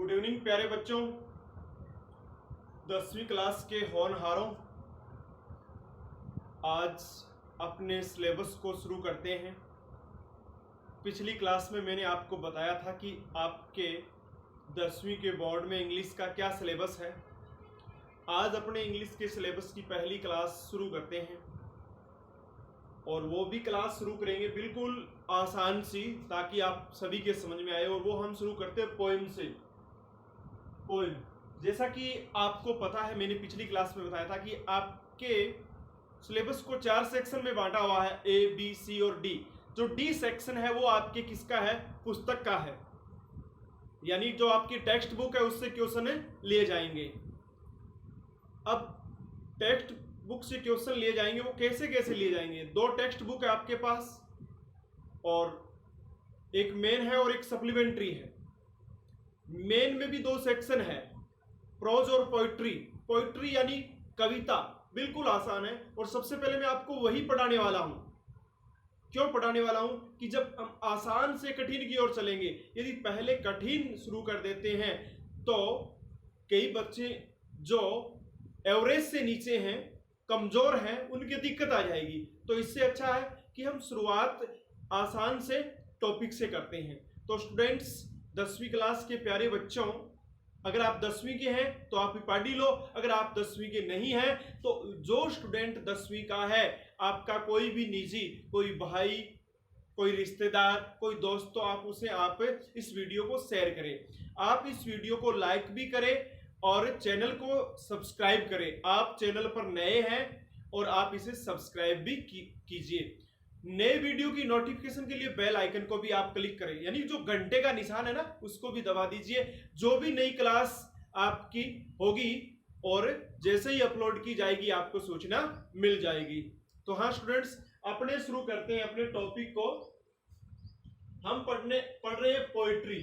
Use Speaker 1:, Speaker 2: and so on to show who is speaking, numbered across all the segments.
Speaker 1: Good evening प्यारे बच्चों, 10वीं क्लास के होनहारों। आज अपने सिलेबस को शुरू करते हैं। पिछली क्लास में मैंने आपको बताया था कि आपके 10वीं के बोर्ड में इंग्लिश का क्या सिलेबस है। आज अपने इंग्लिश के सिलेबस की पहली क्लास शुरू करते हैं और वो भी क्लास शुरू करेंगे बिल्कुल आसान सी, ताकि आप सभी के समझ में आए। और वो हम शुरू करते हैं पोएम से। पोएम, जैसा कि आपको पता है, मैंने पिछली क्लास में बताया था कि आपके सिलेबस को 4 सेक्शन में बांटा हुआ है, ए बी सी और डी। जो डी सेक्शन है वो आपके किसका है? पुस्तक का है, यानी जो आपकी टेक्स्ट बुक है उससे क्वेश्चन लिए जाएंगे। अब टेक्स्ट बुक से क्वेश्चन लिए जाएंगे, वो कैसे कैसे लिए जाएंगे? 2 टेक्स्ट बुक है आपके पास और एक मेन है और एक सप्लीमेंट्री है। मेन में भी 2 सेक्शन है, प्रोज और पोइट्री। पोइट्री यानी कविता, बिल्कुल आसान है। और सबसे पहले मैं आपको वही पढ़ाने वाला हूं। क्यों पढ़ाने वाला हूं? कि जब हम आसान से कठिन की ओर चलेंगे, यदि पहले कठिन शुरू कर देते हैं तो कई बच्चे जो एवरेज से नीचे हैं, कमजोर हैं, उनकी दिक्कत आ जाएगी। तो इससे अच्छा है कि हम शुरुआत आसान से टॉपिक से करते हैं। तो स्टूडेंट्स, 10वीं क्लास के प्यारे बच्चों, अगर आप 10वीं के हैं तो आप पढ़ लो। अगर आप 10वीं के नहीं हैं तो जो स्टूडेंट 10वीं का है, आपका कोई भी निजी, कोई भाई, कोई रिश्तेदार, कोई दोस्त, तो आप उसे आप इस वीडियो को शेयर करें। आप इस वीडियो को लाइक भी करें और चैनल को सब्सक्राइब करें। आप चैनल पर नए हैं और आप इसे सब्सक्राइब भी कीजिए। नए वीडियो की नोटिफिकेशन के लिए बेल आइकन को भी आप क्लिक करें, यानी जो घंटे का निशान है ना, उसको भी दबा दीजिए। जो भी नई क्लास आपकी होगी और जैसे ही अपलोड की जाएगी आपको सूचना मिल जाएगी। तो हाँ स्टूडेंट्स, अपने शुरू करते हैं अपने टॉपिक को। हम पढ़ रहे हैं पोइट्री।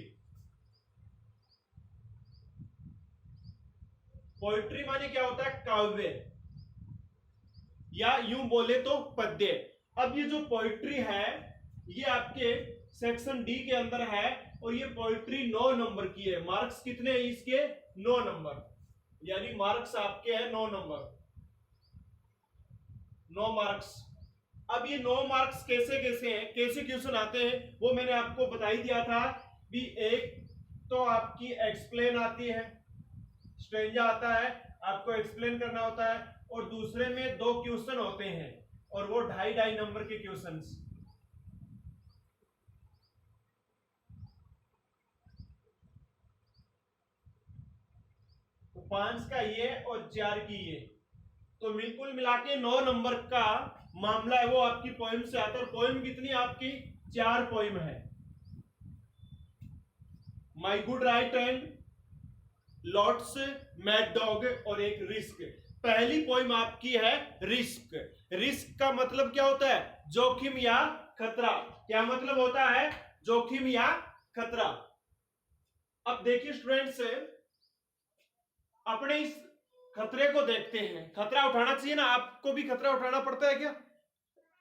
Speaker 1: पोइट्री माने क्या होता है? काव्य, या यूं बोले तो पद्य। अब ये जो पोइट्री है ये आपके सेक्शन डी के अंदर है और ये पोइट्री 9 नंबर की है। मार्क्स कितने हैं इसके? 9 नंबर, यानी मार्क्स आपके हैं 9 नंबर, 9 मार्क्स। अब ये 9 मार्क्स कैसे कैसे हैं, कैसे क्वेश्चन आते हैं, वो मैंने आपको बता ही दिया था भी। एक तो आपकी एक्सप्लेन आती है, स्ट्रेंजा आता है, आपको एक्सप्लेन करना होता है। और दूसरे में 2 क्वेश्चन होते हैं और वो 2.5 नंबर के क्वेश्चंस। तो 5 का ये और 4 की ये, तो बिल्कुल मिला के 9 नंबर का मामला है, वो आपकी पोएम से आता है। और पोएम कितनी आपकी? 4 पोएम है। My good right hand, lots, mad dog और एक रिस्क। पहली पोएम आपकी है रिस्क। रिस्क का मतलब क्या होता है? जोखिम या खतरा। क्या मतलब होता है? जोखिम या खतरा। अब देखिए स्टूडेंट्स, अपने इस खतरे को देखते हैं। खतरा उठाना चाहिए ना, आपको भी खतरा उठाना पड़ता है क्या?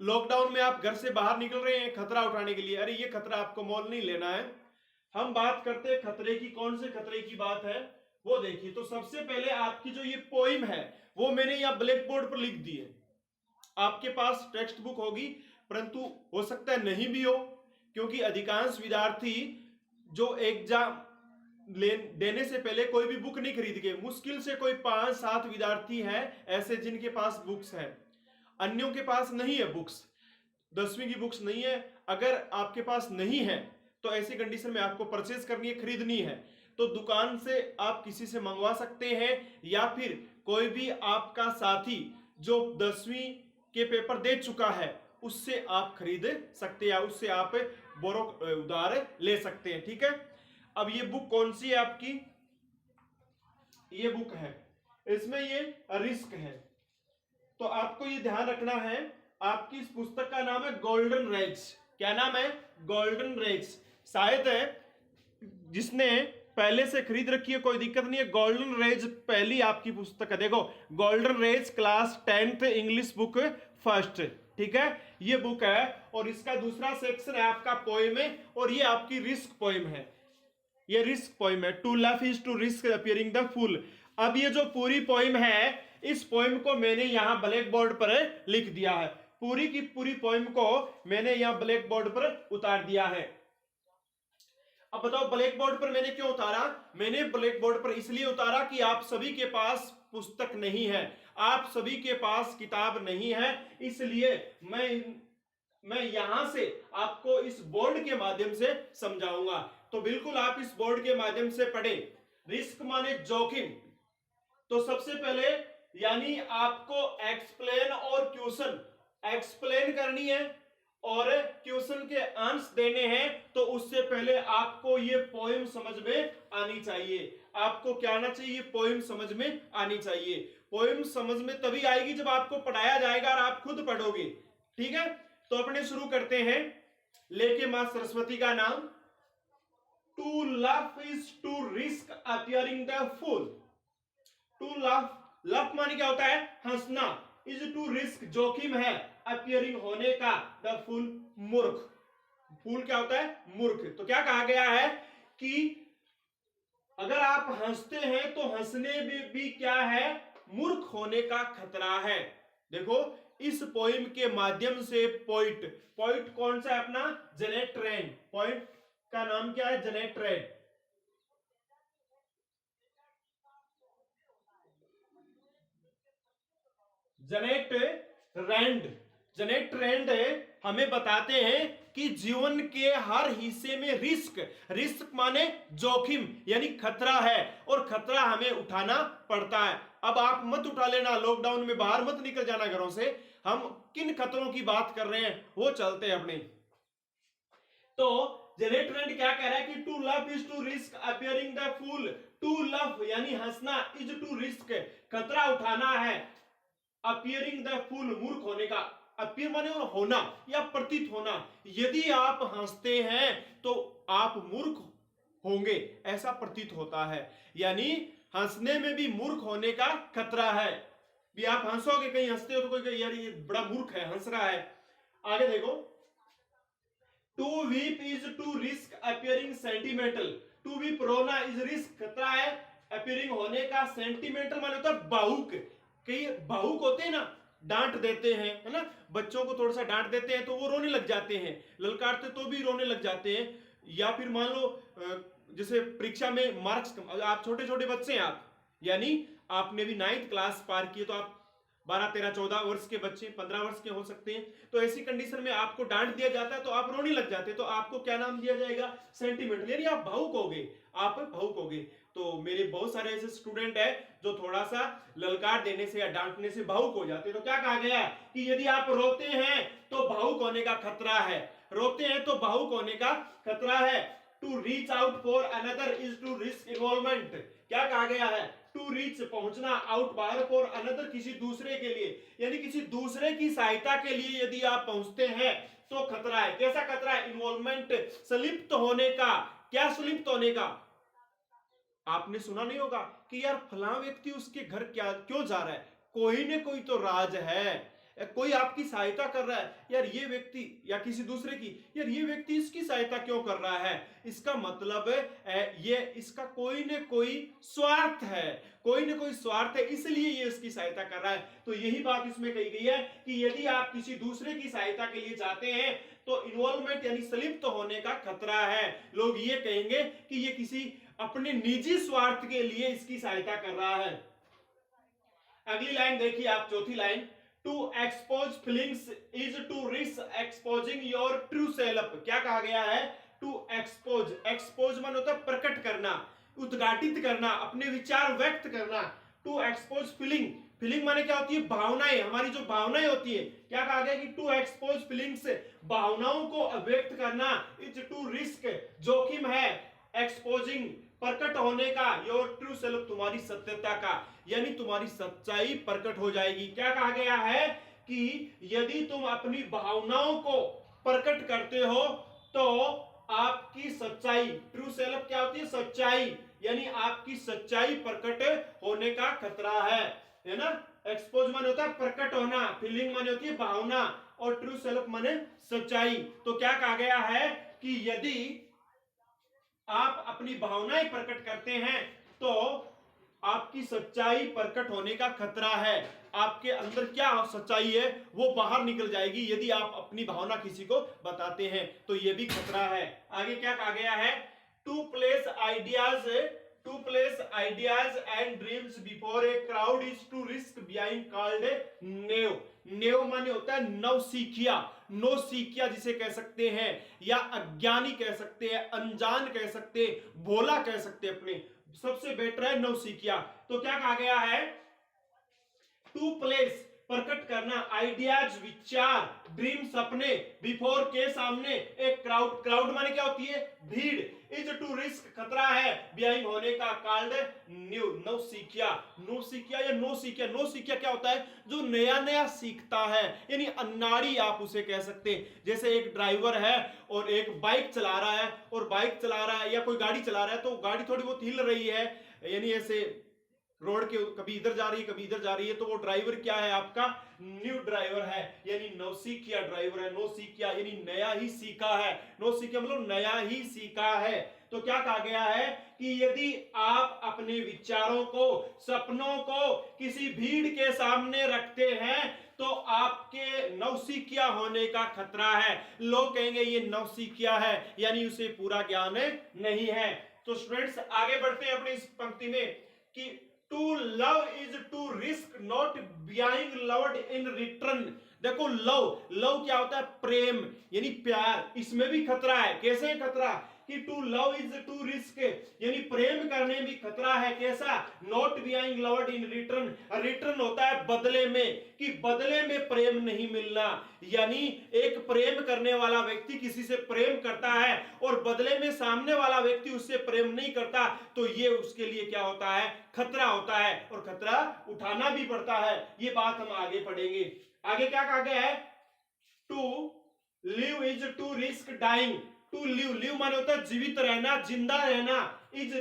Speaker 1: लॉकडाउन में आप घर से बाहर निकल रहे हैं खतरा उठाने के लिए। अरे ये खतरा आपको मोल नहीं लेना है। हम बात करते हैं खतरे की। कौन से खतरे की बात है वो देखिए। तो सबसे पहले आपकी जो ये पोएम है वो मैंने यहाँ ब्लैक बोर्ड पर लिख दी है। आपके पास टेक्स्ट बुक होगी, परंतु हो सकता है नहीं भी हो, क्योंकि अधिकांश विद्यार्थी जो एग्जाम देने से पहले कोई भी बुक नहीं खरीद के, मुश्किल से कोई 5-7 विद्यार्थी हैं ऐसे जिनके पास बुक्स है। अन्यों के पास नहीं है बुक्स, 10वीं की बुक्स नहीं है। अगर आपके पास नहीं है तो ऐसी कंडीशन में आपको परचेज करनी है, खरीदनी है, तो दुकान से आप किसी से मंगवा सकते हैं, या फिर कोई भी आपका साथी जो 10वीं के पेपर दे चुका है उससे आप खरीद सकते हैं, या उससे आप उधार ले सकते हैं। ठीक है। अब ये बुक कौन सी है आपकी? ये बुक है, इसमें ये रिस्क है। तो आपको ये ध्यान रखना है, आपकी इस पुस्तक का नाम है गोल्डन रेज। क्या नाम है? Golden rays. शायद है जिसने पहले से खरीद रखी है कोई दिक्कत नहीं है। गोल्डन रेज पहली आपकी पुस्तक है। देखो, golden rays class 10th English book first. ठीक है, ये बुक है। और इसका दूसरा सेक्शन है आपका पोएम है, और ये आपकी रिस्क पोएम है। ये रिस्क पोइम है। To laugh is to risk appearing the fool. अब ये जो पूरी पोइम है, इस पोइम को मैंने यहां ब्लैक बोर्ड पर लिख दिया है। पूरी की पूरी पोइम को मैंने यहां ब्लैक बोर्ड पर उतार दिया है। अब बताओ ब्लैक बोर्ड पर मैंने क्यों उतारा? मैंने ब्लैक बोर्ड पर इसलिए उतारा कि आप सभी के पास पुस्तक नहीं है, आप सभी के पास किताब नहीं है, इसलिए मैं यहां से आपको इस बोर्ड के माध्यम से समझाऊंगा। तो बिल्कुल आप इस बोर्ड के माध्यम से पढ़ें। रिस्क माने जोखिम। तो सबसे पहले यानी आपको एक्सप्लेन और क्वेश्चन एक्सप्लेन करनी है और क्वेश्चन के आंसर देने हैं। तो उससे पहले आपको ये पोएम समझ में आनी चाहिए। आपको क्या आना चाहिए? पोएम समझ में आनी चाहिए। पोएम समझ में तभी आएगी जब आपको पढ़ाया जाएगा और आप खुद पढ़ोगे। ठीक है, तो अपने शुरू करते हैं। लेके मां सरस्वती का नाम। To laugh is to risk appearing the fool. To laugh, laugh माने क्या होता है? हंसना। इज टू रिस्क, जोखिम है, अपियरिंग होने का, द फूल, मूर्ख। फूल क्या होता है? मूर्ख। तो क्या कहा गया है कि अगर आप हंसते हैं तो हंसने में भी क्या है? मूर्ख होने का खतरा है। देखो इस पोइम के माध्यम से पोइट, पोइट कौन सा है अपना? Janet rain. पोइट का नाम क्या है? Janet Rand. Janet Rand. Janet Rand हमें बताते हैं कि जीवन के हर हिस्से में रिस्क, रिस्क माने जोखिम यानी खतरा है, और खतरा हमें उठाना पड़ता है। अब आप मत उठा लेना, लॉकडाउन में बाहर मत निकल जाना घरों से। हम किन खतरों की बात कर रहे हैं वो चलते हैं अपने। तो जेनेट रैंड क्या कह रहा है कि to love is to risk appearing the fool. To love यानी हंसना, इज टू रिस्क खतरा उठाना है, अपियरिंग द फूल मूर्ख होने का। अपियर माने होना या प्रतीत होना। यदि आप हंसते हैं तो आप मूर्ख होंगे, ऐसा प्रतीत होता है। यानी हंसने में भी मूर्ख होने का खतरा है। भी आप हंसोगे, कहीं हंसते हो तो कोई यार ये बड़ा मूर्ख है, हंस रहा है। आगे देखो, to weep is to risk appearing sentimental. To weep रोना, इज रिस्क खतरा है, अपियरिंग होने का, सेंटिमेंटल माने होता है भावुक। कई भावुक होते हैं ना, डांट देते हैं, है ना, बच्चों को थोड़ा सा डांट देते हैं तो वो रोने लग जाते हैं, ललकारते तो भी रोने लग जाते हैं। या फिर मान लो जैसे परीक्षा में मार्क्स, आप छोटे छोटे बच्चे हैं आप, यानी आपने भी 9th क्लास पार की, तो आप 12, 13, 14 वर्ष के बच्चे, 15 वर्ष के हो सकते हैं। तो ऐसी कंडीशन में आपको डांट दिया जाता है तो आप रोने लग जाते हैं, तो आपको क्या नाम दिया जाएगा? सेंटिमेंटल, यानी आप भावुक होगे, आप भावुक होगे। तो मेरे बहुत सारे ऐसे स्टूडेंट हैं जो थोड़ा सा ललकार देने से या डांटने से भावुक हो जाते हैं। तो क्या कहा गया है कि यदि आप रोते हैं तो भावुक होने का खतरा है, रोते हैं तो भावुक होने का खतरा है। To reach out for another is to risk involvement. क्या कहा गया है? टू रीच पहुंचना, आउट बाहर, फॉर अनदर किसी दूसरे के लिए, यानी किसी दूसरे की सहायता के लिए यदि आप पहुंचते हैं तो खतरा है। कैसा खतरा है? इन्वॉल्वमेंट, संलिप्त होने का। क्या संलिप्त होने का? आपने सुना नहीं होगा कि यार फलां व्यक्ति उसके घर क्या क्यों जा रहा है, कोई न कोई तो राज है, कोई आपकी सहायता कर रहा है। यार ये व्यक्ति, या किसी दूसरे की, यार ये व्यक्ति इसकी सहायता क्यों कर रहा है? इसका मतलब ये इसका कोई न कोई स्वार्थ है, कोई न कोई स्वार्थ है, इसलिए ये इसकी सहायता कर रहा है। तो यही बात इसमें कही गई है कि यदि आप किसी दूसरे की सहायता के लिए जाते हैं तो इन्वॉल्वमेंट यानी संलिप्त होने का खतरा है। लोग ये कहेंगे कि ये किसी अपने निजी स्वार्थ के लिए इसकी सहायता कर रहा है। अगली लाइन देखिए आप, चौथी line, to expose feelings is to risk exposing your true self. क्या कहा गया है? टू एक्सपोज, एक्सपोज मान होता है प्रकट करना, उद्घाटित करना, अपने विचार व्यक्त करना। टू एक्सपोज फीलिंग, फीलिंग माने क्या होती है? भावनाएं, हमारी जो भावनाएं होती है। क्या कहा गया कि टू एक्सपोज फीलिंग्स, भावनाओं को अभिव्यक्त करना, इज टू रिस्क, जोखिम है, एक्सपोजिंग प्रकट होने का, योर ट्रू सेल्फ, तुम्हारी सत्यता का, यानी तुम्हारी सच्चाई प्रकट हो जाएगी। क्या कहा गया है कि यदि तुम अपनी भावनाओं को प्रकट करते हो तो आपकी सच्चाई, ट्रू सेल्फ क्या होती है? सच्चाई, यानी आपकी सच्चाई प्रकट होने का खतरा है ना। एक्सपोज माने होता है प्रकट होना, फीलिंग माने होती है भावना, और ट्रू सेल्फ माने सच्चाई। तो क्या कहा गया है कि यदि आप अपनी भावनाएं प्रकट करते हैं तो आपकी सच्चाई प्रकट होने का खतरा है। आपके अंदर क्या सच्चाई है वो बाहर निकल जाएगी यदि आप अपनी भावना किसी को बताते हैं, तो ये भी खतरा है। आगे क्या कहा गया है, to place ideas and dreams before a crowd is to risk behind called naive. Naive माने होता है नवसिखिया, नौसिखिया जिसे कह सकते हैं, या अज्ञानी कह सकते हैं, अनजान कह सकते हैं, भोला कह सकते हैं, अपने सबसे बेटर है नौसिखिया। तो क्या कहा गया है, टू प्लेस प्रकट करना, आइडियाज विचार, ड्रीम सपने, बिफोर के सामने, एक क्राउड, क्राउड माने क्या होती है, भीड़, इज टू रिस्क खतरा है, बिहाइंड होने का, कॉल्ड न्यू, नौसिखिया। नौसिखिया या नौसिखिया, नौसिखिया क्या होता है, जो नया नया सीखता है, यानी अन्नाड़ी आप उसे कह सकते हैं। जैसे एक ड्राइवर है और एक बाइक चला रहा है, और बाइक चला रहा है या कोई गाड़ी चला रहा है, तो गाड़ी थोड़ी बहुत हिल रही है, यानी ऐसे रोड के कभी इधर जा रही है कभी इधर जा रही है, तो वो ड्राइवर क्या है, आपका न्यू ड्राइवर है, यानी नौसिखिया ड्राइवर है। नौसिखिया यानी नया ही सीखा है, नौसिखिया मतलब नया ही सीखा है। तो क्या कहा गया है कि यदि आप अपने विचारों को, सपनों को किसी भीड़ के सामने रखते हैं तो आपके नौसिखिया होने का खतरा है। लोग कहेंगे ये नौसिखिया है, यानी उसे पूरा ज्ञान नहीं है। तो स्टूडेंट्स आगे बढ़ते हैं अपनी इस पंक्ति में कि to love is to risk not behind loved in return. देखो लव, लव क्या होता है, प्रेम यानी प्यार, इसमें भी खतरा है। कैसे खतरा कि to love is to risk, यानी प्रेम करने में खतरा है। कैसा, not behind loved in return, return होता है बदले में, कि बदले में प्रेम नहीं मिलना, यानी एक प्रेम करने वाला व्यक्ति किसी से प्रेम करता है और बदले में सामने वाला व्यक्ति उससे प्रेम नहीं करता, तो ये उसके लिए क्या होता है, खतरा होता है, और खतरा उठाना भी पड़ता है। ये बात हम आगे पढ़ेंगे। आगे क्या कहा गया है, to live is to risk dying. To live, live माने होता है जीवित रहना, जिंदा रहना, इज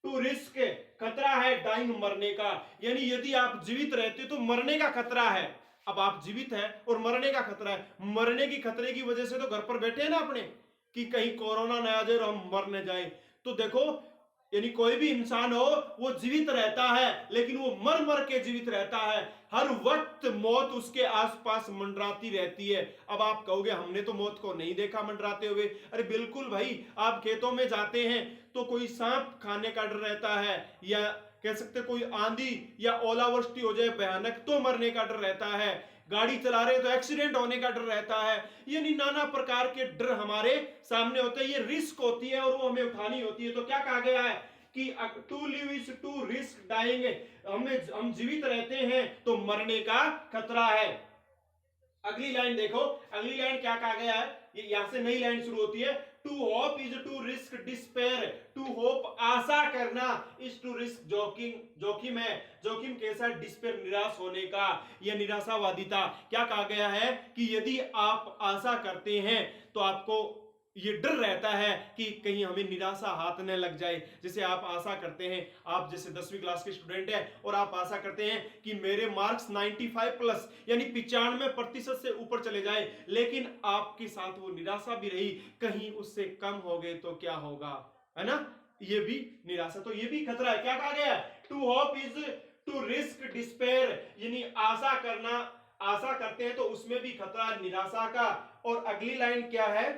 Speaker 1: टू रिस्क खतरा है, डाइंग मरने का, यानी यदि आप जीवित रहते तो मरने का खतरा है। अब आप जीवित हैं और मरने का खतरा है, मरने की खतरे की वजह से तो घर पर बैठे हैं ना अपने, कि कहीं कोरोना न आ जाए और हम मर न जाए। तो देखो यानी कोई भी इंसान हो वो जीवित रहता है, लेकिन वो मर मर के जीवित रहता है, हर वक्त मौत उसके आसपास मंडराती रहती है। अब आप कहोगे हमने तो मौत को नहीं देखा मंडराते हुए। अरे बिल्कुल भाई, आप खेतों में जाते हैं तो कोई सांप खाने का डर रहता है, या कह सकते कोई आंधी या ओलावृष्टि हो जाए भयानक तो मरने का डर रहता है, गाड़ी चला रहे तो एक्सीडेंट होने का डर रहता है, यानी नाना प्रकार के डर हमारे सामने होते हैं। ये रिस्क होती है और वो हमें उठानी होती है। तो क्या कहा गया है कि to live is to risk dying, हम जीवित रहते हैं तो मरने का खतरा है। अगली लाइन देखो, अगली लाइन क्या कहा गया है, ये यहां से नई लाइन शुरू होती है, to hope is to risk despair. To hope आशा करना, इज टू रिस्क जोखिम, जोखिम है, जोखिम कैसा, डिस्पेयर निराश होने का, यह निराशावादिता। क्या कहा गया है कि यदि आप आशा करते हैं तो आपको ये डर रहता है कि कहीं हमें निराशा हाथ न लग जाए। जैसे आप आशा करते हैं, आप जैसे 10वीं क्लास के स्टूडेंट हैं और आप आशा करते हैं कि मेरे मार्क्स 95 प्लस यानी 95% से ऊपर चले जाए, लेकिन आपके साथ वो निराशा भी रही, कहीं उससे कम हो गए तो क्या होगा, है ना, ये भी निराशा। तो ये भी खतरा है। क्या कहा गया, to hope is to risk despair, यानी आशा करना, आशा करते हैं तो उसमें भी खतरा निराशा का। और अगली लाइन क्या है,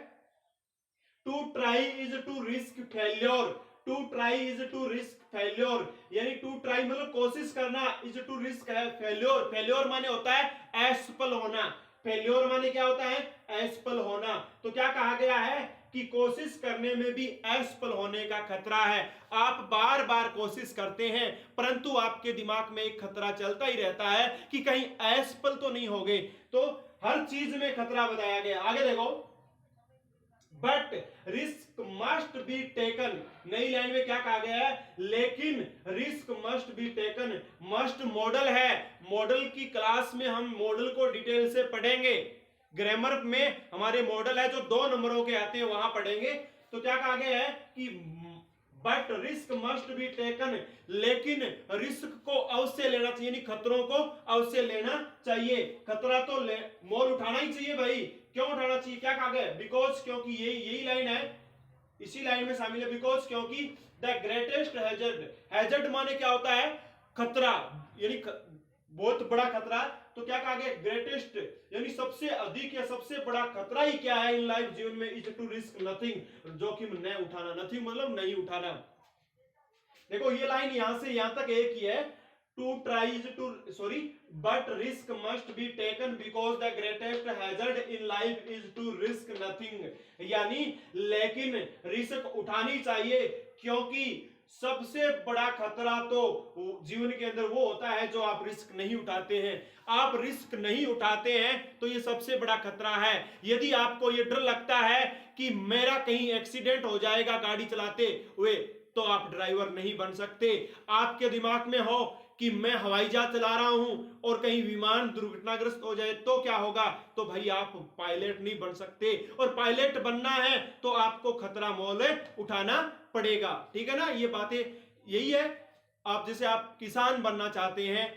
Speaker 1: to try is to risk failure. To try is to risk failure, यानी टू ट्राई मतलब कोशिश करना, इज टू रिस्क है फेल्योर। फेल्योर माने होता है असफल होना, फेल्योर माने क्या होता है, असफल होना। तो क्या कहा गया है कि कोशिश करने में भी असफल होने का खतरा है। आप बार बार कोशिश करते हैं परंतु आपके दिमाग में एक खतरा चलता ही रहता है कि कहीं असफल तो नहीं हो गए। तो हर चीज में खतरा बताया गया। आगे देखो, but risk must be taken. नई लाइन में क्या कहा गया है, लेकिन risk must be taken. Must model है, मॉडल की क्लास में हम मॉडल को डिटेल से पढ़ेंगे। ग्रामर में हमारे मॉडल है जो 2 नंबरों के आते हैं, वहां पढ़ेंगे। तो क्या कहा गया है कि but risk must be taken, लेकिन रिस्क को अवश्य लेना चाहिए, यानी खतरों को अवश्य लेना चाहिए। खतरा तो मोल उठाना ही चाहिए भाई। क्यों उठाना चाहिए, क्या कहा गया, बिकॉज, क्योंकि यही लाइन है, इसी लाइन में शामिल है, बिकॉज क्योंकि द ग्रेटेस्ट हैजर्ड, हैजर्ड माने क्या होता है, खतरा, यानी बहुत बड़ा खतरा। तो क्या कहा गया, ग्रेटेस्ट यानी सबसे अधिक या सबसे बड़ा खतरा ही क्या है इन लाइफ, जीवन में, इज टू रिस्क नथिंग, जोखिम न उठाना, नथिंग मतलब नहीं उठाना। देखो ये लाइन यहां से यहां तक एक ही है, to tries to sorry but risk must be taken because the greatest hazard in life is to risk nothing, यानी लेकिन रिस्क उठानी चाहिए क्योंकि सबसे बड़ा खतरा तो जीवन के अंदर वो होता है जो आप रिस्क नहीं उठाते हैं। आप रिस्क नहीं उठाते हैं तो ये सबसे बड़ा खतरा है। यदि आपको ये डर लगता है कि मेरा कहीं एक्सीडेंट हो जाएगा गाड़ी चलाते हुए, तो आप ड्राइवर नहीं बन सकते। आपके दिमाग में हो कि मैं हवाई जहाज चला रहा हूं और कहीं विमान दुर्घटनाग्रस्त हो जाए तो क्या होगा, तो भाई आप पायलट नहीं बन सकते। और पायलट बनना है तो आपको खतरा मोल उठाना पड़ेगा, ठीक है ना। ये बातें यही है। आप जैसे आप किसान बनना चाहते हैं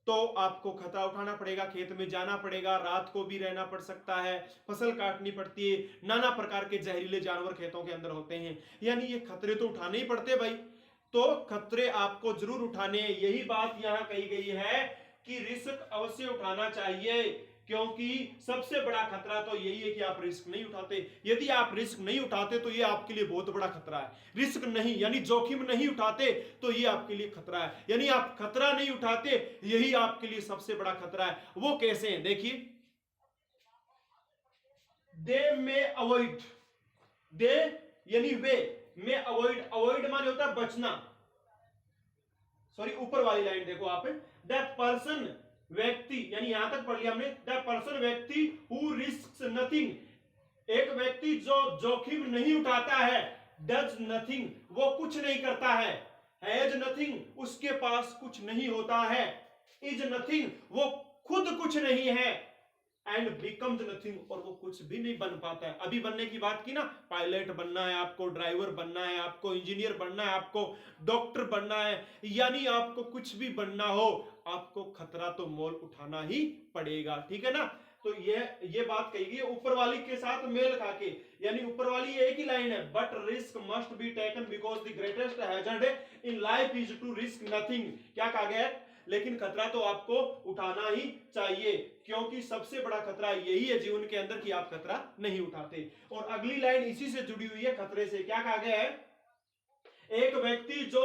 Speaker 1: तो आपको खतरा उठाना पड़ेगा, खेत में जाना पड़ेगा, रात को भी रहना पड़ सकता है, फसल काटनी पड़ती है, नाना प्रकार के जहरीले जानवर खेतों के अंदर होते हैं, यानी ये खतरे तो उठाने ही पड़ते भाई। तो खतरे आपको जरूर उठाने, यही बात यहां कही गई है कि रिस्क अवश्य उठाना चाहिए क्योंकि सबसे बड़ा खतरा तो यही है कि आप रिस्क नहीं उठाते। यदि आप रिस्क नहीं उठाते तो ये आपके लिए बहुत बड़ा खतरा है। रिस्क नहीं यानी जोखिम नहीं उठाते तो ये आपके लिए खतरा है, यानी आप खतरा नहीं उठाते, यही आपके लिए सबसे बड़ा खतरा है। वो कैसे है देखिए, दे में अवॉइड, दे यानी वे में अवॉइड, अवॉइड माने होता है बचना, सॉरी ऊपर वाली लाइन देखो आप, द पर्सन व्यक्ति, यानी यहां तक पढ़ लिया हमने, द पर्सन व्यक्ति हु रिस्क्स नथिंग, एक व्यक्ति जो जोखिम नहीं उठाता है, डज नथिंग वो कुछ नहीं करता है, हैज नथिंग उसके पास कुछ नहीं होता है, इज नथिंग वो खुद कुछ नहीं है, एंड बिकम्स नथिंग और वो कुछ भी नहीं बन पाता है। अभी बनने की बात की ना, पायलट बनना है आपको, ड्राइवर बनना है आपको, इंजीनियर बनना है आपको, डॉक्टर बनना है, यानी आपको कुछ भी बनना हो आपको खतरा तो मोल उठाना ही पड़ेगा, ठीक है ना। तो ये बात कही गई ऊपर वाली के साथ मेल खाके, यानी ऊपर वाली एक ही लाइन है, but risk must be taken because the greatest hazard in life is to risk nothing. क्या कहा गया है, लेकिन खतरा तो आपको उठाना ही चाहिए क्योंकि सबसे बड़ा खतरा यही है जीवन के अंदर कि आप खतरा नहीं उठाते। और अगली लाइन इसी से जुड़ी हुई है खतरे से, क्या कहा गया है, एक व्यक्ति जो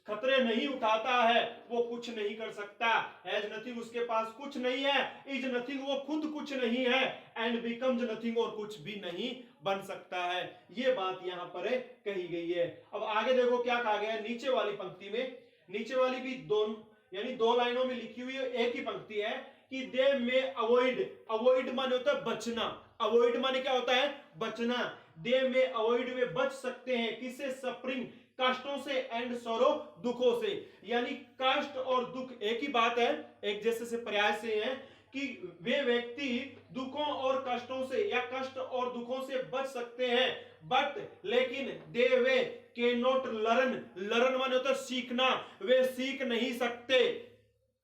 Speaker 1: खतरे नहीं उठाता है वो कुछ नहीं कर सकता, हैज नथिंग उसके पास कुछ नहीं है, इज नथिंग वो खुद कुछ नहीं है, एंड बिकम्स नथिंग और कुछ भी नहीं बन सकता है। ये बात यहां पर कही गई है। अब आगे देखो क्या कहा गया है नीचे वाली पंक्ति में, नीचे वाली भी दोनों यानी दो लाइनों में लिखी हुई है, एक ही पंक्ति है कि दे में अवॉइड, अवॉइड माने होता है बचना, अवॉइड माने क्या होता है बचना, दे में अवॉइड वे बच सकते हैं किससे, सफरिंग कष्टों से, एंड सॉरो दुखों से, यानी कष्ट और दुख एक ही बात है, एक जैसे से पर्याय से है कि वे व्यक्ति दुखों और कष्टों से या कष्ट और दुखों से बच सकते हैं, बट लेकिन दे वे कैन नॉट लर्न, लर्न माने होता है सीखना, वे सीख नहीं सकते,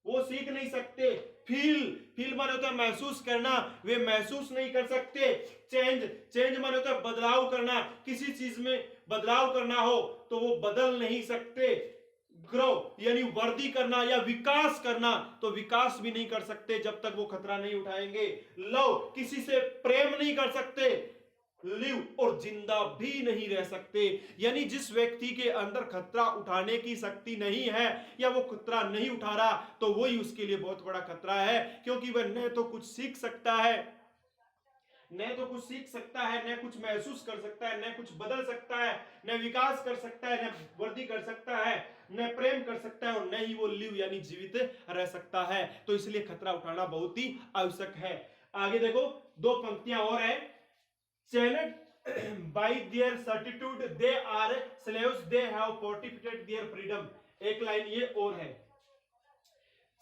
Speaker 1: वो सीख नहीं सकते, फील, फील माने होता है महसूस करना, वे महसूस नहीं कर सकते, चेंज, चेंज माने होता है बदलाव करना, किसी चीज में बदलाव करना हो तो वो बदल नहीं सकते, ग्रो यानी वृद्धि करना या विकास करना तो विकास भी नहीं कर सकते जब तक वो खतरा नहीं उठाएंगे, लव किसी से प्रेम नहीं कर सकते, लिव और जिंदा भी नहीं रह सकते, यानी जिस व्यक्ति के अंदर खतरा उठाने की शक्ति नहीं है या वो खतरा नहीं उठा रहा तो वही उसके लिए बहुत बड़ा खतरा है, क्योंकि वह न तो कुछ सीख सकता है, न तो कुछ सीख सकता है, न कुछ महसूस कर सकता है, न कुछ बदल सकता है, न विकास कर सकता है, न वृद्धि कर सकता है, न प्रेम कर सकता है और न ही वो लिव यानी जीवित रह सकता है। तो इसलिए खतरा उठाना बहुत ही आवश्यक है। आगे देखो दो पंक्तियां और है, chained by their certitude they are slaves, they have forfeited their freedom, एक लाइन ये और है,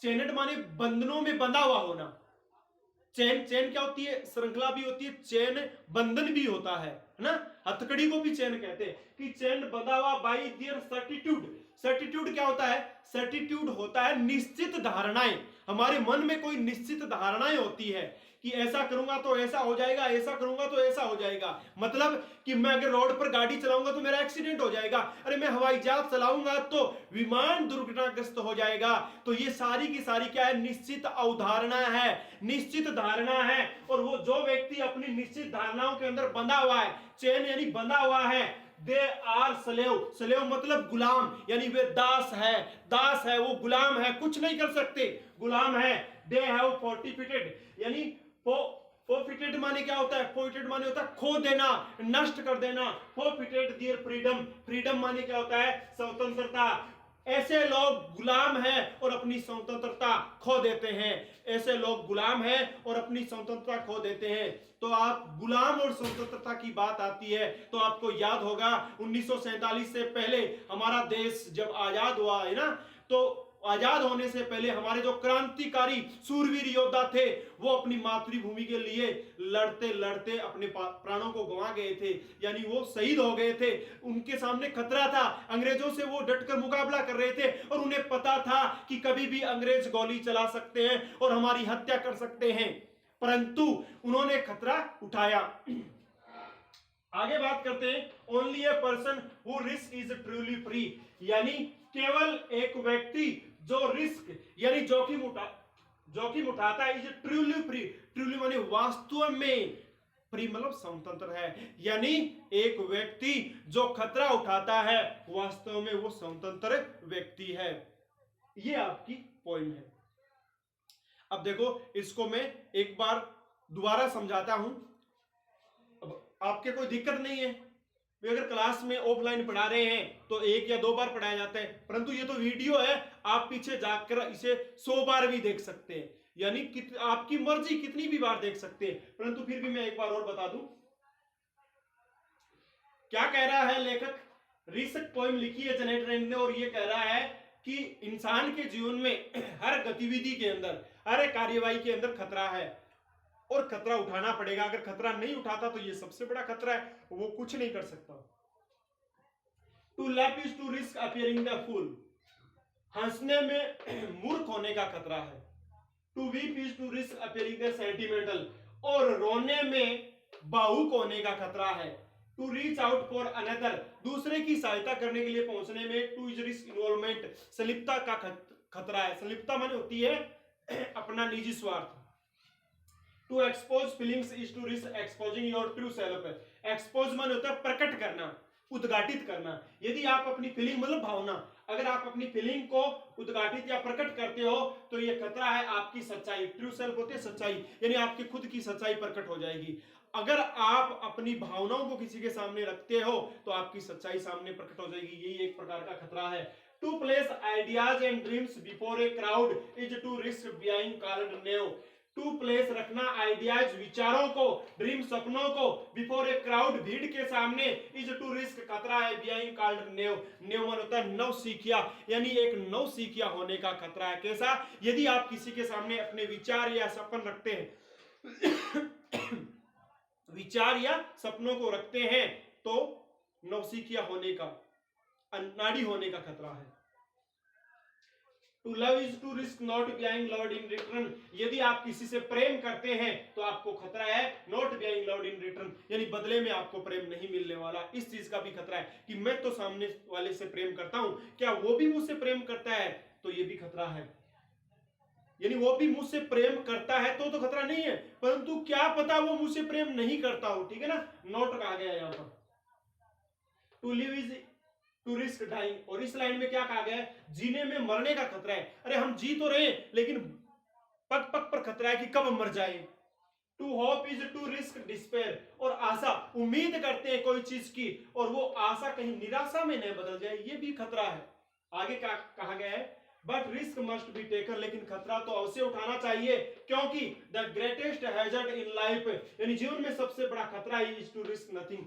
Speaker 1: चेनेड माने बंधनों में बंधा हुआ होना, चैन, चैन क्या होती है, श्रृंखला भी होती है, चैन बंधन भी होता है ना, हथकड़ी को भी चैन कहते हैं कि चैन बंधा हुआ बाई देयर सर्टिट्यूड, सर्टिट्यूड क्या होता है, सर्टिट्यूड होता है निश्चित धारणाएं, हमारे मन में कोई निश्चित धारणाएं होती है कि ऐसा करूंगा तो ऐसा हो जाएगा, ऐसा करूंगा तो ऐसा हो जाएगा। मतलब कि मैं अगर रोड पर गाड़ी चलाऊंगा तो मेरा एक्सीडेंट हो जाएगा, अरे मैं हवाई जहाज चलाऊंगा तो विमान दुर्घटनाग्रस्त हो जाएगा। तो ये सारी की सारी क्या है, निश्चित अवधारणा है, निश्चित धारणा है। और वो जो व्यक्ति अपनी निश्चित धारणाओं के अंदर बंधा हुआ है, चैन यानी बंधा हुआ है, दे आर स्लेव, स्लेव मतलब गुलाम, यानी वे दास है, दास है, वो गुलाम है, कुछ नहीं कर सकते, गुलाम है। दे हैव फोर्टिफिटेड, यानी फोर्फिटेड माने क्या होता है, फोर्फिटेड माने होता है खो देना, नष्ट कर देना। फोर्फिटेड देयर फ्रीडम, फ्रीडम माने क्या होता है, स्वतंत्रता। ऐसे लोग गुलाम हैं और अपनी स्वतंत्रता खो देते हैं, ऐसे लोग गुलाम हैं और अपनी स्वतंत्रता खो देते हैं। तो आप गुलाम और स्वतंत्रता की बात आती है तो आपको याद होगा 1947 से पहले हमारा देश जब आजाद हुआ है ना, तो आजाद होने से पहले हमारे जो क्रांतिकारी सूरवीर योद्धा थे वो अपनी मातृभूमि के लिए लड़ते लड़ते अपने प्राणों को गंवा गए थे, यानी वो शहीद हो गए थे। उनके सामने खतरा था, अंग्रेजों से वो डटकर मुकाबला कर रहे थे और उन्हें पता था कि कभी भी अंग्रेज गोली चला सकते हैं और हमारी हत्या कर सकते हैं, परंतु उन्होंने खतरा उठाया। आगे बात करते हैं, only a person who risk is truly free, यानी केवल एक व्यक्ति जो रिस्क यानी जोखिम उठाता है, इज ट्रूली फ्री, ट्रूली माने वास्तव में, फ्री मतलब स्वतंत्र है, यानी एक व्यक्ति जो खतरा उठाता है वास्तव में वो स्वतंत्र व्यक्ति है। ये आपकी पॉइंट है। अब देखो इसको मैं एक बार दोबारा समझाता हूं, अब आपके कोई दिक्कत नहीं है, वे अगर क्लास में ऑफलाइन पढ़ा रहे हैं तो 1 या 2 बार पढ़ाया जाता है, परंतु ये तो वीडियो है, आप पीछे जाकर इसे 100 बार भी देख सकते हैं, यानी आपकी मर्जी कितनी भी बार देख सकते हैं। परंतु फिर भी मैं एक बार और बता दूं क्या कह रहा है लेखक। रिस्क पोएम लिखी है जेनेट रैंड ने और ये कह रहा है कि इंसान के जीवन में हर गतिविधि के अंदर, हर कार्यवाही के अंदर खतरा है और खतरा उठाना पड़ेगा। अगर खतरा नहीं उठाता तो ये सबसे बड़ा खतरा है, वो कुछ नहीं कर सकता। To laugh is to risk appearing the fool, हंसने में मूर्ख होने का खतरा है। To weep is to risk appearing the sentimental, और रोने में भावुक होने का खतरा है। To reach out for another, दूसरे की सहायता करने के लिए पहुंचने में टू इज रिस्क इन्वॉल्वमेंट, संलिप्तता का खतरा है। संलिप्तता माने होती है अपना निजी स्वार्थ। To expose feelings is to risk exposing your true self, expose माने होता है प्रकट करना, उद्घाटित करना। यदि आप अपनी फीलिंग मतलब भावना, अगर आप अपनी फीलिंग को उद्घाटित या प्रकट करते हो तो यह खतरा है आपकी सच्चाई। ट्रू सेल्फ होती है सच्चाई, यानी आपकी खुद की सच्चाई प्रकट हो जाएगी। अगर आप अपनी भावनाओं को किसी के सामने रखते हो तो आपकी सच्चाई सामने प्रकट हो जाएगी, यही एक प्रकार का खतरा है। To place ideas and dreams before a crowd is to risk behind called naive, to place रखना आइडियाज विचारों को, ड्रीम सपनों को, बिफोर ए क्राउड भीड़ के सामने, इज टू रिस्क खतरा है, बिहाइंड कॉल्ड नेव, नेव मन होता है नवसिखिया, यानी एक नवसिखिया होने का खतरा है। कैसा, यदि आप किसी के सामने अपने विचार या सपन रखते हैं विचार या सपनों को रखते हैं तो नवसिखिया होने का, अनाड़ी होने का खतरा है। To love is to risk not being loved in return, यदि आप किसी से प्रेम करते हैं तो आपको खतरा है not being loved in return, यानी बदले में आपको प्रेम नहीं मिलने वाला। इस चीज का भी खतरा है कि मैं तो सामने वाले से प्रेम करता हूं, क्या वो भी मुझसे प्रेम करता है, तो ये भी खतरा है। यानी वो भी मुझसे प्रेम करता है तो खतरा नहीं है, परंतु क्या पता वो मुझसे प्रेम नहीं करता हो, ठीक है ना, नोट कहा गया है यहां पर। To live is to risk dying, और इस लाइन में क्या कहा गया है, जीने में मरने का खतरा है। अरे हम जी तो रहे लेकिन पग पग पर खतरा है कि कब हम मर जाए। To hope is to risk despair, और आशा, उम्मीद करते हैं कोई चीज की और वो आशा कहीं निराशा में न बदल जाए, ये भी खतरा है। आगे क्या कहा गया है, but risk must be taken, लेकिन खतरा तो अवश्य उठाना चाहिए, क्योंकि the greatest hazard in life, यानी जीवन में सबसे बड़ा खतरा इज टू रिस्क नथिंग,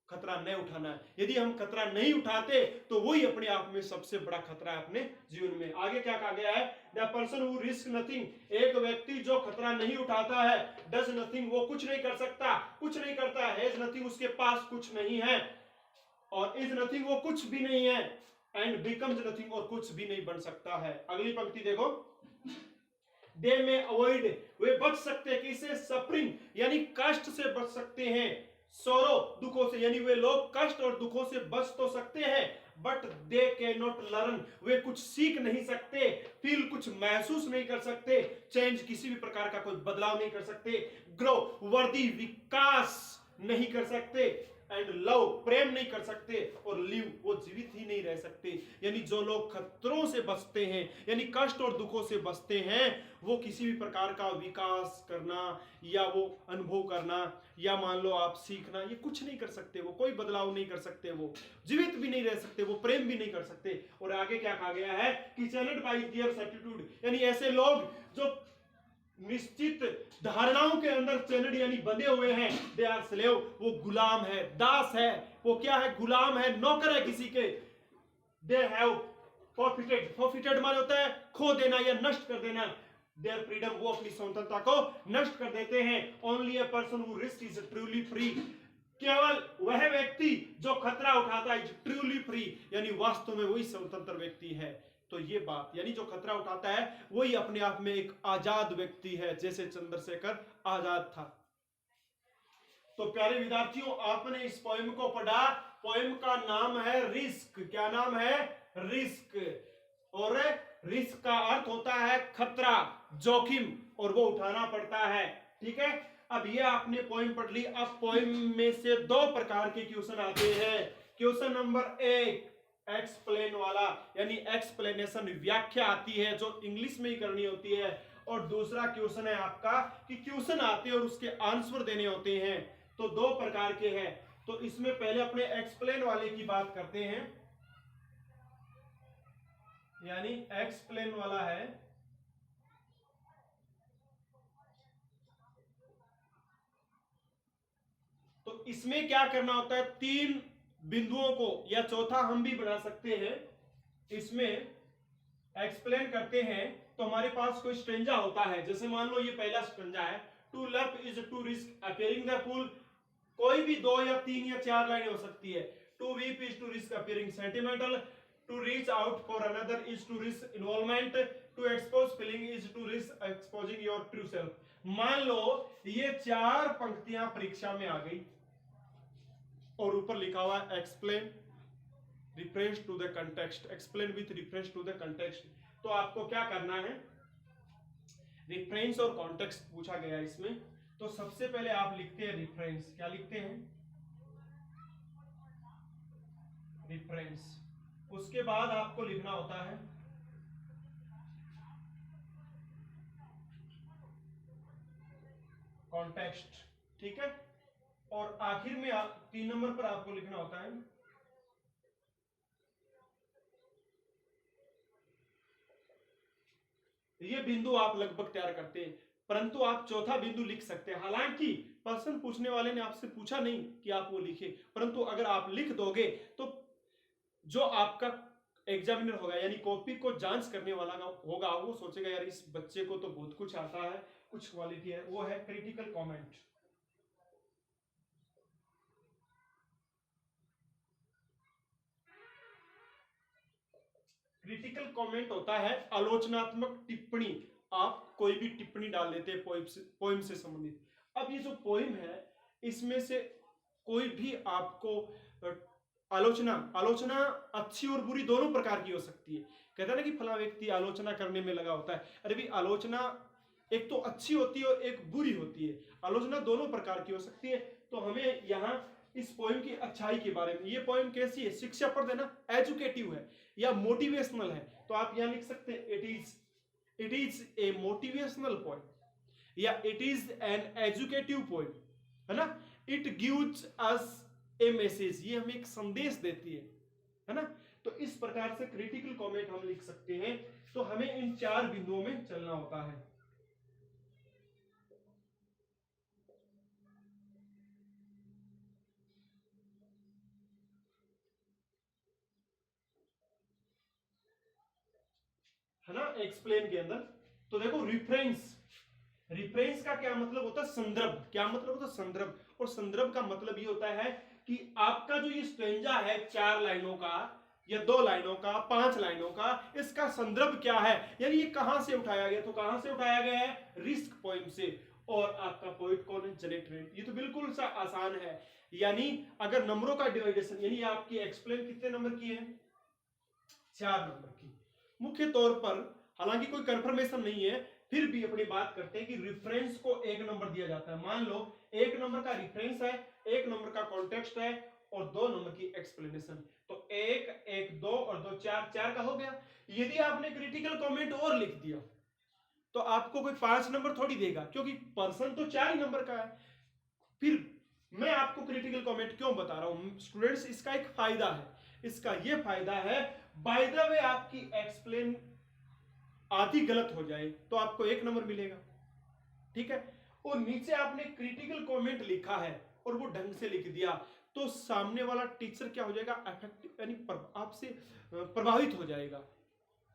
Speaker 1: खतरा नहीं उठाना है। यदि हम खतरा नहीं उठाते तो वही अपने आप में सबसे बड़ा खतरा है अपने जीवन में। आगे क्या कहा गया है, the person who risk nothing, एक व्यक्ति जो खतरा नहीं उठाता है, डज नथिंग, वो कुछ नहीं कर सकता, कुछ नहीं करता, हैज नथिंग, उसके पास कुछ नहीं है, और इज नथिंग, वो कुछ भी नहीं है, एंड बिकम्स नथिंग, और कुछ भी नहीं बन सकता है। अगली पंक्ति देखो, दे में अवॉइड, वे बच सकते हैं किसे, सफरिंग यानी कष्ट से बच सकते हैं, सोरो दुखों से, यानी वे लोग कष्ट और दुखों से बच तो सकते हैं, but they can not learn, वे कुछ सीख नहीं सकते, फील कुछ महसूस नहीं कर सकते, चेंज किसी भी प्रकार का कोई बदलाव नहीं कर सकते, ग्रो वर्दी विकास नहीं कर सकते, एंड लव प्रेम नहीं कर सकते, और लिव वो जीवित ही नहीं रह सकते। यानी जो लोग खतरों से बचते हैं, यानी कष्ट और दुखों से बचते हैं, वो किसी भी प्रकार का विकास करना या वो अनुभव करना या मान लो आप सीखना, ये कुछ नहीं कर सकते, वो कोई बदलाव नहीं कर सकते, वो जीवित भी नहीं रह सकते, वो प्रेम भी नहीं कर सकते। और आगे क्या कहा गया है कि चैनल्ड बाय देयर सर्टिट्यूड, यानी ऐसे लोग जो निश्चित धारणाओं के अंदर चैनड यानी बंधे हुए हैं, दे आर स्लेव, वो गुलाम है, दास है, वो क्या है, गुलाम है, नौकर है किसी के, दे हैव फॉरफिटेड, फॉरफिटेड माने होता है खो देना या नष्ट कर देना, देयर फ्रीडम, वो अपनी स्वतंत्रता को नष्ट कर देते हैं, only a person who risk is truly free, केवल वह व्यक्ति जो खतरा उठाता है, ट्रूली फ्री, यानी वास्तव में वही स्वतंत्र व्यक्ति है। तो ये बात, यानी जो खतरा उठाता है वही अपने आप में एक आजाद व्यक्ति है, जैसे चंद्रशेखर आजाद था। तो प्यारे विद्यार्थियों, आपने इस पोएम को पढ़ा, पोएम का नाम है रिस्क, क्या नाम है, रिस्क, और रिस्क का अर्थ होता है खतरा, जोखिम, और वो उठाना पड़ता है, ठीक है। अब ये आपने पोएम पढ़ ली। अब पोएम में से दो प्रकार के क्वेश्चन आते हैं। क्वेश्चन नंबर 1 एक्सप्लेन वाला, यानी एक्सप्लेनेशन, व्याख्या आती है जो इंग्लिश में ही करनी होती है, और दूसरा क्वेश्चन है आपका कि क्वेश्चन आते हैं और उसके आंसर देने होते हैं। तो दो प्रकार के हैं। तो इसमें पहले अपने एक्सप्लेन वाले की बात करते हैं, यानी एक्सप्लेन वाला है, तो इसमें क्या करना होता है, 3 बिंदुओं को या चौथा हम भी बना सकते हैं, इसमें एक्सप्लेन करते हैं। तो हमारे पास कोई स्ट्रेंजा होता है, जैसे मान लो ये पहला स्ट्रेंजा है, to laugh is to risk appearing the fool, कोई भी 2 या 3 या 4 लाइन हो सकती है। To weep is to risk appearing sentimental, to reach out for another is to risk involvement, to expose feeling is to risk exposing your true self. मान लो ये 4 पंक्तियां परीक्षा में आ गई और ऊपर लिखा हुआ explain reference to the context, explain with reference to the context. तो आपको क्या करना है, रिफरेंस और कॉन्टेक्स्ट पूछा गया इसमें। तो सबसे पहले आप लिखते हैं रिफरेंस, क्या लिखते हैं, रिफरेंस। उसके बाद आपको लिखना होता है कॉन्टेक्स्ट, ठीक है। और आखिर में 3 नंबर पर आपको लिखना होता है ये बिंदु। आप लगभग तैयार करते हैं, परंतु आप चौथा बिंदु लिख सकते हैं। हालांकि प्रश्न पूछने वाले ने आपसे पूछा नहीं कि आप वो लिखे, परंतु अगर आप लिख दोगे तो जो आपका एग्जामिनर होगा, यानी कॉपी को जांच करने वाला होगा, वो सोचेगा यार इस बच्चे को तो बहुत कुछ आता है, कुछ क्वालिटी है। वो है क्रिटिकल कमेंट। क्रिटिकल कमेंट होता है आलोचनात्मक टिप्पणी। आप कोई भी टिप्पणी डाल देते हैं पोइम से संबंधित। अब ये जो पोइम है इसमें से कोई भी आपको आलोचना अच्छी और बुरी दोनों प्रकार की हो सकती है। कहते हैं ना कि फला व्यक्ति आलोचना करने में लगा होता है। अरे भी आलोचना एक तो अच्छी होती है और एक बुरी होती है। आलोचना दोनों प्रकार की हो सकती है। तो हमें यहाँ इस पोइम की अच्छाई के बारे में, ये पोइम कैसी है, शिक्षाप्रद है ना, एजुकेटिव है या मोटिवेशनल है, तो आप यहाँ लिख सकते हैं it is a motivational poem या it is an educative poem, है ना। It gives us a message, ये हमें एक संदेश देती है ना। तो इस प्रकार से क्रिटिकल कमेंट हम लिख सकते हैं। तो हमें इन 4 बिंदुओं में चलना होता है। है ना, एक्सप्लेन के अंदर। तो देखो रिफरेंस का क्या मतलब होता है, संदर्भ। क्या मतलब होता है, संदर्भ। और संदर्भ का मतलब ये होता है कि आपका जो ये स्ट्रेंजा है 4 लाइनों का, या 2 लाइनों का, 5 लाइनों का, इसका संदर्भ क्या है, यानी ये कहां से उठाया गया, तो कहां से उठाया गया है, रिस्क पोइम से। और आपका पोइट कौन है, जेनेट रैंड। ये तो बिल्कुल सा आसान है। यानी अगर नंबरों का डिवाइडेशन, यानी आपकी एक्सप्लेन कितने नंबर की है, 4 नंबर की। मुख्य तौर पर हालांकि कोई कंफर्मेशन नहीं है, फिर भी अपनी बात करते हैं कि रेफरेंस को 1 नंबर दिया जाता है। मान लो 1 नंबर का रेफरेंस है, 1 नंबर का कॉन्टेक्स्ट है और 2 नंबर की एक्सप्लेनेशन। तो 1 1 2 और 2 4, 4 का हो गया। यदि आपने क्रिटिकल कमेंट और लिख दिया तो आपको कोई 5 नंबर थोड़ी देगा, क्योंकि पर्सन तो 4 ही नंबर का है। फिर मैं आपको क्रिटिकल कमेंट क्यों बता रहा हूं स्टूडेंट्स, इसका एक फायदा है। इसका यह फायदा है, बाय द वे आपकी एक्सप्लेन आधी गलत हो जाए तो आपको 1 नंबर मिलेगा, ठीक है। और नीचे आपने क्रिटिकल कमेंट लिखा है और वो ढंग से लिख दिया तो सामने वाला टीचर क्या हो जाएगा, अफेक्टिव यानी आपसे प्रभावित हो जाएगा,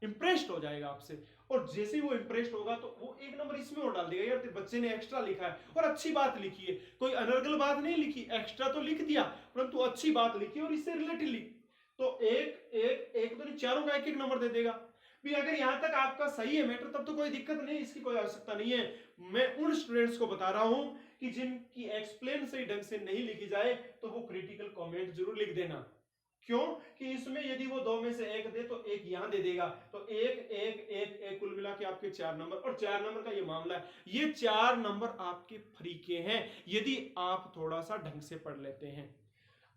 Speaker 1: इंप्रेस्ड हो जाएगा आपसे। और जैसे ही वो इंप्रेस्ड होगा तो वो 1 नंबर इसमें और डाल देगा, यार तेरे बच्चे ने एक्स्ट्रा लिखा है और अच्छी बात लिखी है, कोई अनर्गल बात नहीं लिखी, एक्स्ट्रा तो लिख दिया परंतु अच्छी बात लिखी और इससे रिलेटेड लिखी। तो एक तो नहीं, चारों का 1-1 नंबर दे देगा। भी अगर यहां तक आपका सही है मैटर, तब तो कोई दिक्कत नहीं, इसकी कोई आवश्यकता नहीं है। मैं उन स्टूडेंट्स को बता रहा हूं कि जिनकी एक्सप्लेन सही ढंग से नहीं लिखी जाए तो वो क्रिटिकल कमेंट जरूर लिख देना। क्यों कि इसमें यदि वो 2 में से 1 दे तो 1 यहां दे देगा, तो 1 1 1 1 कुल मिला के आपके 4 नंबर। और 4 नंबर का ये मामला है, ये 4 नंबर आपके फ्री के हैं यदि आप थोड़ा सा ढंग से पढ़ लेते हैं।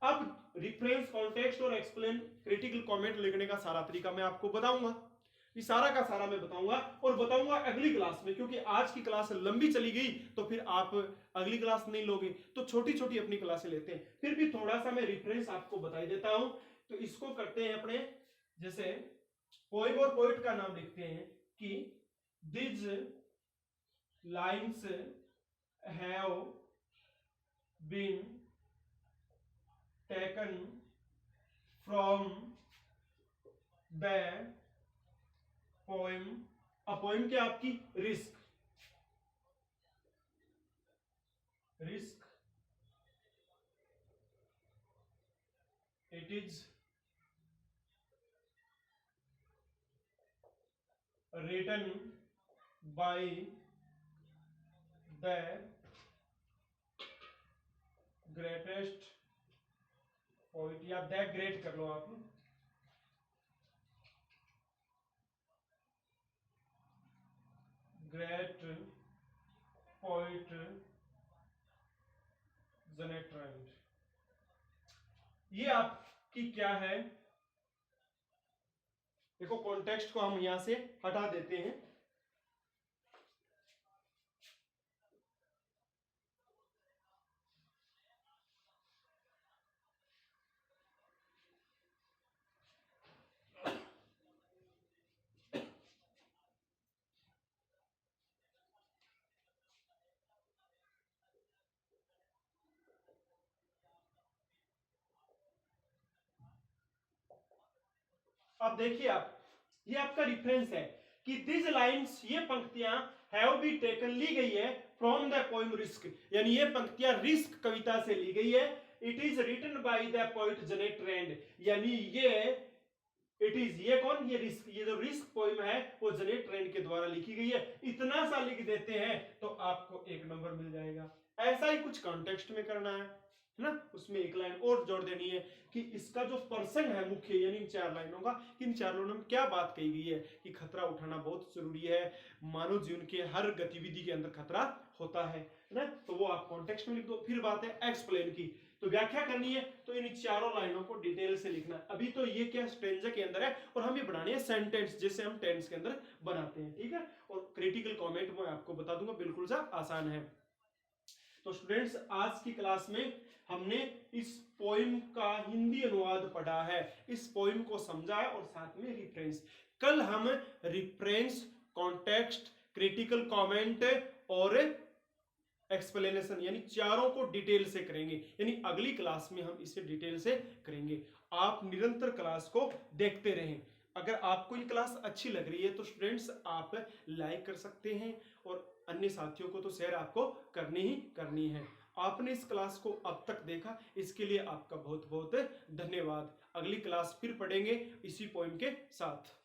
Speaker 1: अब रिफरेंस, कॉन्टेक्स्ट और एक्सप्लेन, क्रिटिकल कमेंट लिखने का सारा तरीका मैं आपको बताऊंगा, ये सारा का सारा मैं बताऊंगा और बताऊंगा अगली क्लास में, क्योंकि आज की क्लास लंबी चली गई तो फिर आप अगली क्लास नहीं लोगे, तो छोटी छोटी अपनी क्लासें लेते हैं। फिर भी थोड़ा सा मैं रेफरेंस आपको बता देता हूं। तो इसको करते हैं अपने, जैसे पोएम और पोइट का नाम लिखते हैं कि this lines have been taken from the poem. Poem क्या आपकी, risk it is written by the greatest poet, या द ग्रेट कर लो आप, ग्रेट पोइट जेनेट रैंड। ये आपकी क्या है, देखो कॉन्टेक्स्ट को हम यहां से हटा देते हैं। अब देखिए आप, ये आपका रेफरेंस है कि दिस लाइन्स, ये पंक्तियां हैव बी टेकन, ली गई है फ्रॉम द पोएम रिस्क, यानी ये पंक्तियां रिस्क कविता से ली गई है। It is written by the poet Janet Rand, यानी ये इट इज, ये कौन, ये रिस्क, ये जो रिस्क पोएम है वो जेनेट रैंड के द्वारा लिखी गई है। इतना सा लिख देते हैं तो आपको 1 नंबर मिल जाएगा। ऐसा ही कुछ कॉन्टेक्स्ट में करना है ना, उसमें 1 लाइन और जोड़ देनी है कि इसका जो पर्सन है मुख्य, यानी इन 4 लाइनों का, इन 4 लाइनों में क्या बात कही गई है कि खतरा उठाना बहुत जरूरी है, मानव जीवन के हर गतिविधि के अंदर खतरा होता है ना। तो वो आप कॉन्टेक्स्ट में लिख दो। फिर बात है एक्सप्लेन की, तो व्याख्या करनी है तो इन 4 लाइनों को डिटेल से लिखना है। अभी तो ये क्या स्ट्रेंजर के अंदर है और हमें बनानी है सेंटेंस, जैसे हम टेंस के अंदर बनाते हैं, ठीक है। और क्रिटिकल कमेंट मैं आपको बता दूंगा, बिल्कुल सा आसान है। तो स्टूडेंट्स आज की क्लास में हमने इस पोएम का हिंदी अनुवाद पढ़ा है, इस पोएम को समझा है और साथ में रेफरेंस। कल हम रेफरेंस, कॉन्टेक्स्ट, क्रिटिकल कमेंट और एक्सप्लेनेशन, यानी चारों को डिटेल से करेंगे, यानी अगली क्लास में हम इसे डिटेल से करेंगे। आप निरंतर क्लास को देखते रहें। अगर आपको ये क्लास अच्छी लग रही है तो स्टूडेंट्स आप लाइक कर सकते हैं और अन्य साथियों को तो शेयर आपको करनी ही करनी है। आपने इस क्लास को अब तक देखा, इसके लिए आपका बहुत बहुत धन्यवाद। अगली क्लास फिर पढ़ेंगे इसी पॉइंट के साथ।